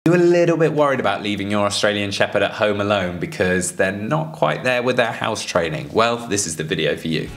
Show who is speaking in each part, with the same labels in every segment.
Speaker 1: You're a little bit worried about leaving your Australian Shepherd at home alone because they're not quite there with their house training. Well, this is the video for you.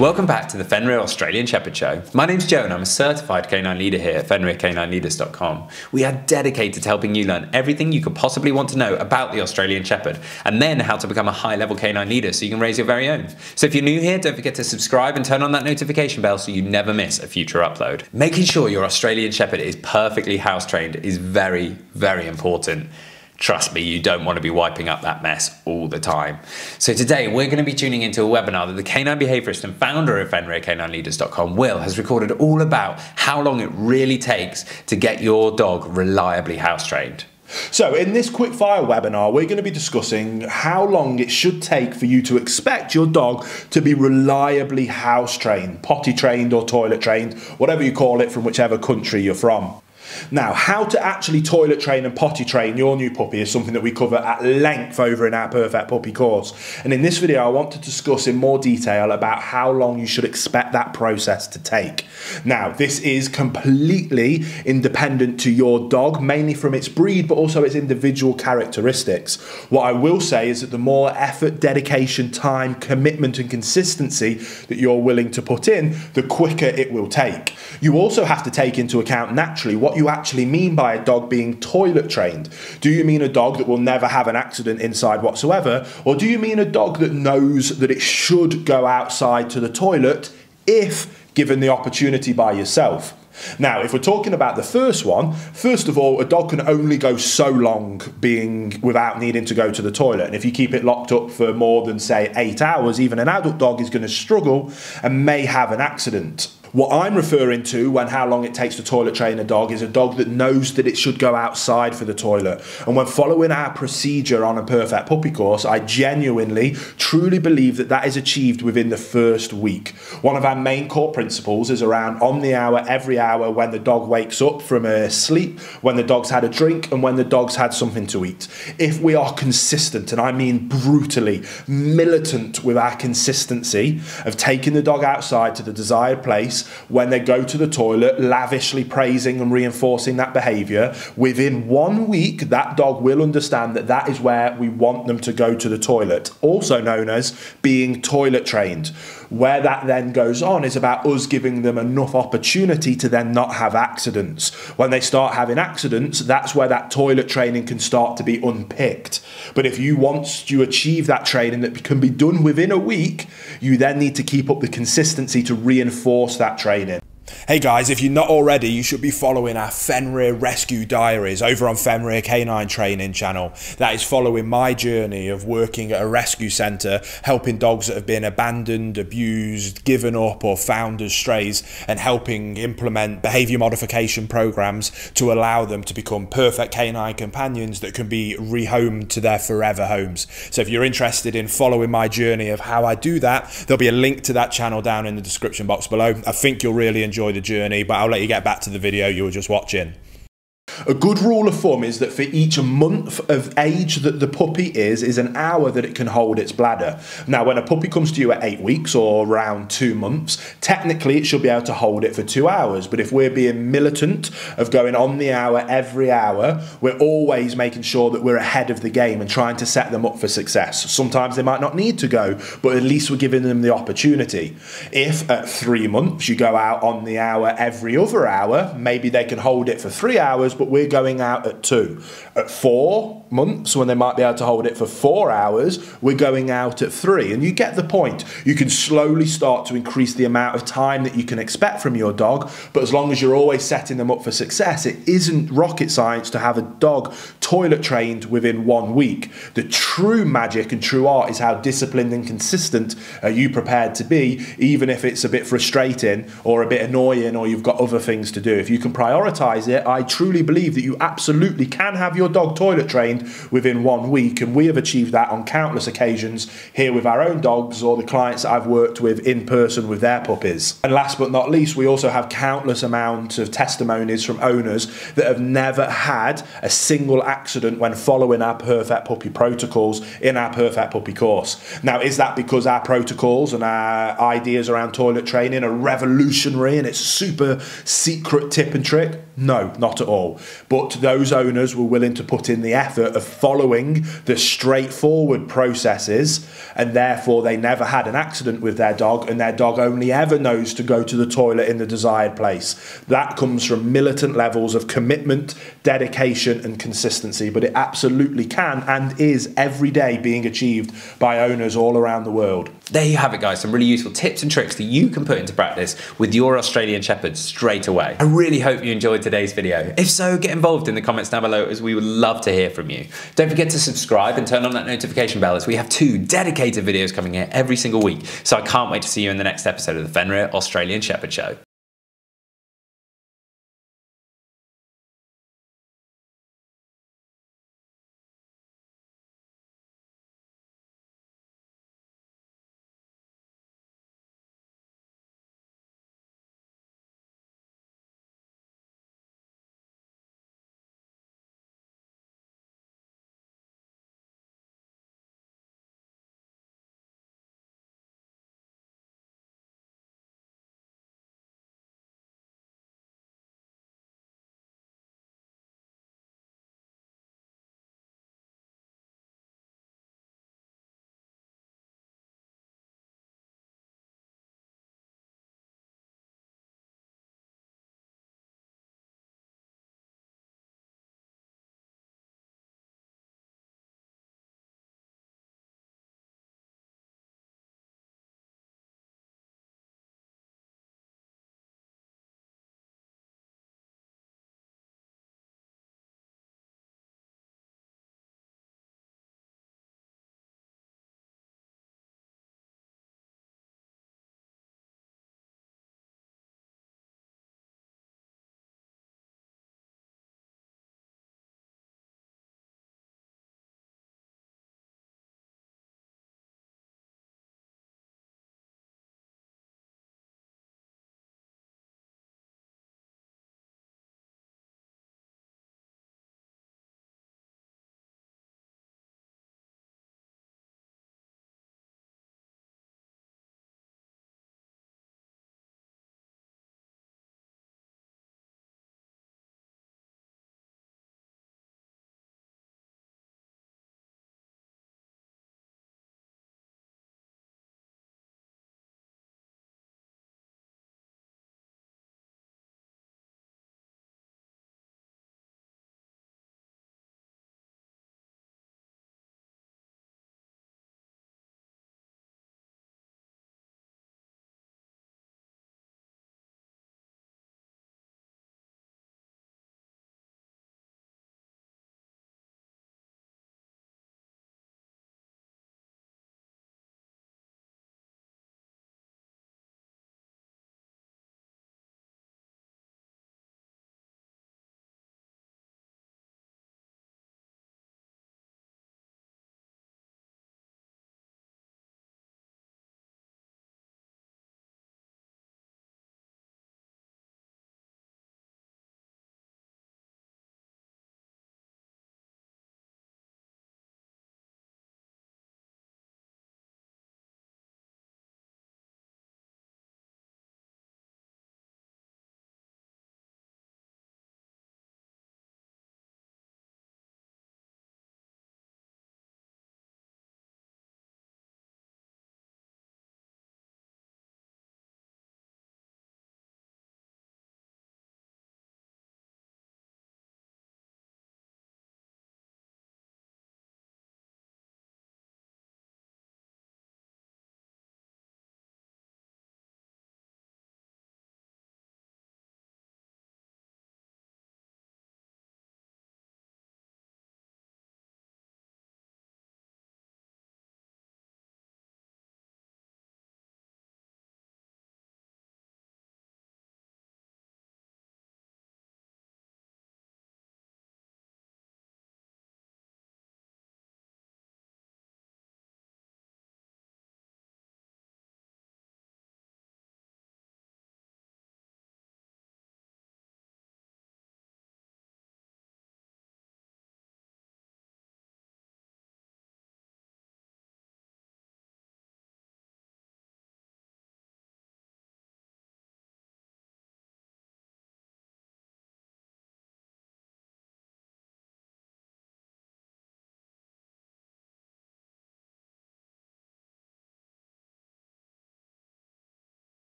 Speaker 1: Welcome back to the Fenrir Australian Shepherd Show. My name's Joe and I'm a certified canine leader here at FenrirCanineLeaders.com. We are dedicated to helping you learn everything you could possibly want to know about the Australian Shepherd and then how to become a high-level canine leader so you can raise your very own. So if you're new here, don't forget to subscribe and turn on that notification bell so you never miss a future upload. Making sure your Australian Shepherd is perfectly house-trained is very, very important. Trust me, you don't want to be wiping up that mess all the time. So today we're going to be tuning into a webinar that the canine behaviourist and founder of FenrirCanineLeaders.com, Will, has recorded all about how long it really takes to get your dog reliably house trained.
Speaker 2: So in this quickfire webinar, we're going to be discussing how long it should take for you to expect your dog to be reliably house trained, potty trained or toilet trained, whatever you call it from whichever country you're from. Now, how to actually toilet train and potty train your new puppy is something that we cover at length over in our Perfect Puppy course. And in this video, I want to discuss in more detail about how long you should expect that process to take. Now, this is completely independent to your dog, mainly from its breed, but also its individual characteristics. What I will say is that the more effort, dedication, time, commitment, and consistency that you're willing to put in, the quicker it will take. You also have to take into account naturally what you actually mean by a dog being toilet trained. Do you mean a dog that will never have an accident inside whatsoever? Or do you mean a dog that knows that it should go outside to the toilet if given the opportunity by yourself? Now, if we're talking about the first one, first of all, a dog can only go so long being without needing to go to the toilet. And if you keep it locked up for more than, say, 8 hours, even an adult dog is going to struggle and may have an accident. What I'm referring to when how long it takes to toilet train a dog is a dog that knows that it should go outside for the toilet. And when following our procedure on a Perfect Puppy course, I genuinely, truly believe that that is achieved within the first week. One of our main core principles is around on the hour, every hour, when the dog wakes up from a sleep, when the dog's had a drink, and when the dog's had something to eat. If we are consistent, and I mean brutally, militant with our consistency of taking the dog outside to the desired place, when they go to the toilet, lavishly praising and reinforcing that behaviour, within 1 week, that dog will understand that that is where we want them to go to the toilet, also known as being toilet trained. Where that then goes on is about us giving them enough opportunity to then not have accidents. When they start having accidents, that's where that toilet training can start to be unpicked. But if you want to achieve that training that can be done within a week, you then need to keep up the consistency to reinforce that training. Hey guys, if you're not already, you should be following our Fenrir Rescue Diaries over on Fenrir Canine Training channel. That is following my journey of working at a rescue centre, helping dogs that have been abandoned, abused, given up or found as strays, and helping implement behaviour modification programmes to allow them to become perfect canine companions that can be rehomed to their forever homes. So if you're interested in following my journey of how I do that, there'll be a link to that channel down in the description box below. I think you'll really enjoy the journey, but I'll let you get back to the video you were just watching. A good rule of thumb is that for each month of age that the puppy is an hour that it can hold its bladder. Now, when a puppy comes to you at 8 weeks or around 2 months, technically it should be able to hold it for 2 hours. But if we're being militant of going on the hour every hour, we're always making sure that we're ahead of the game and trying to set them up for success. Sometimes they might not need to go, but at least we're giving them the opportunity. If at 3 months you go out on the hour every other hour, maybe they can hold it for 3 hours, but we're going out at 2. At 4 months, when they might be able to hold it for 4 hours, we're going out at 3. And you get the point. You can slowly start to increase the amount of time that you can expect from your dog, but as long as you're always setting them up for success, it isn't rocket science to have a dog toilet trained within 1 week. The true magic and true art is how disciplined and consistent are you prepared to be, even if it's a bit frustrating or a bit annoying or you've got other things to do. If you can prioritise it, I truly believe believe that you absolutely can have your dog toilet trained within 1 week, and we have achieved that on countless occasions here with our own dogs or the clients that I've worked with in person with their puppies. And last but not least, we also have countless amounts of testimonies from owners that have never had a single accident when following our Perfect Puppy protocols in our Perfect Puppy course. Now, is that because our protocols and our ideas around toilet training are revolutionary and it's super secret tip and trick? No, not at all. But those owners were willing to put in the effort of following the straightforward processes, and therefore they never had an accident with their dog, and their dog only ever knows to go to the toilet in the desired place. That comes from militant levels of commitment, dedication and consistency, but it absolutely can and is every day being achieved by owners all around the world.
Speaker 1: There you have it, guys, some really useful tips and tricks that you can put into practice with your Australian Shepherds straight away. I really hope you enjoyed today's video. If so, get involved in the comments down below, as we would love to hear from you. Don't forget to subscribe and turn on that notification bell, as we have 2 dedicated videos coming here every single week. So I can't wait to see you in the next episode of the Fenrir Australian Shepherd Show.